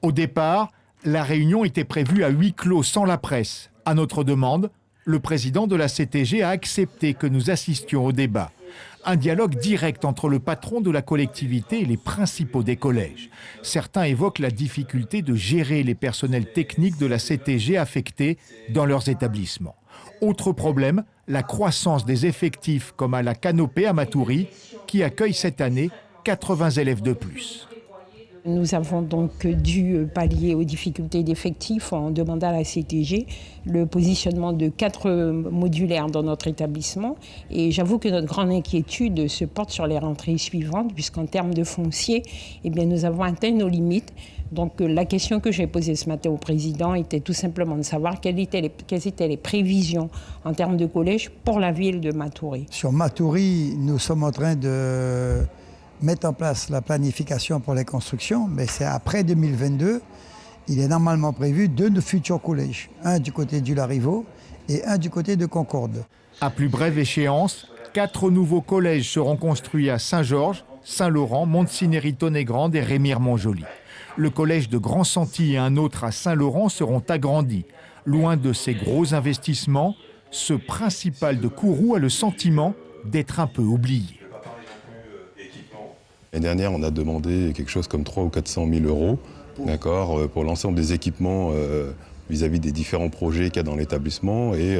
Au départ, la réunion était prévue à huis clos sans la presse. À notre demande, le président de la CTG a accepté que nous assistions au débat. Un dialogue direct entre le patron de la collectivité et les principaux des collèges. Certains évoquent la difficulté de gérer les personnels techniques de la CTG affectés dans leurs établissements. Autre problème, la croissance des effectifs comme à la Canopée à Matoury, qui accueille cette année 80 élèves de plus. Nous avons donc dû pallier aux difficultés d'effectifs en demandant à la CTG le positionnement de 4 modulaires dans notre établissement. Et j'avoue que notre grande inquiétude se porte sur les rentrées suivantes, puisqu'en termes de foncier, nous avons atteint nos limites. Donc la question que j'ai posée ce matin au président était tout simplement de savoir quelles étaient les prévisions en termes de collège pour la ville de Matoury. Sur Matoury, nous sommes en train de mettre en place la planification pour les constructions, mais c'est après 2022. Il est normalement prévu 2 futurs collèges, un du côté du Larivot et un du côté de Concorde. À plus brève échéance, 4 nouveaux collèges seront construits à Saint-Georges, Saint-Laurent, Montsinéry-Tonnégrande et Rémire-Montjoly. Le collège de Grand-Santi et un autre à Saint-Laurent seront agrandis. Loin de ces gros investissements, ce principal de Kourou a le sentiment d'être un peu oublié. L'année dernière, on a demandé quelque chose comme 300 ou 400 000 euros, d'accord, pour l'ensemble des équipements vis-à-vis des différents projets qu'il y a dans l'établissement. Et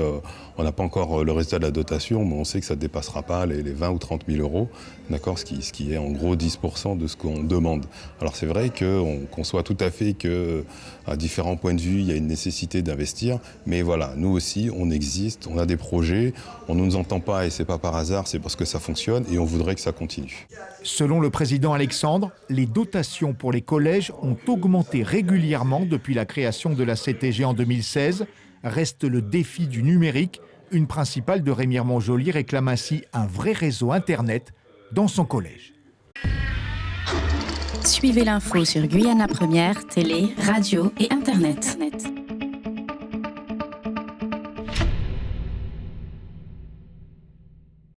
on n'a pas encore le résultat de la dotation, mais on sait que ça ne dépassera pas les 20 ou 30 000 euros, d'accord, ce qui est en gros 10% de ce qu'on demande. Alors c'est vrai qu'on conçoit tout à fait qu'à différents points de vue, il y a une nécessité d'investir. Mais voilà, nous aussi, on existe, on a des projets, on ne nous entend pas et ce n'est pas par hasard, c'est parce que ça fonctionne et on voudrait que ça continue. Selon le président Alexandre, les dotations pour les collèges ont augmenté régulièrement depuis la création de la CTG en 2016. Reste le défi du numérique. Une principale de Rémire-Montjoly réclame ainsi un vrai réseau Internet dans son collège. Suivez l'info sur Guyana Première, télé, radio et Internet.